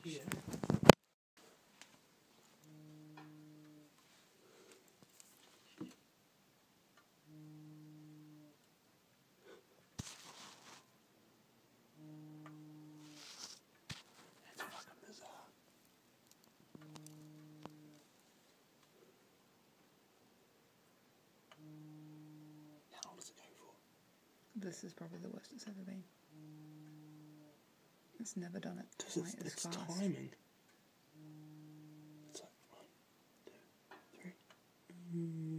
Yeah. It's fucking bizarre. How long does it go for? This is probably the worst it's ever been. It's never done it Because quite as it's fast. timing. It's like 1, 2, 3.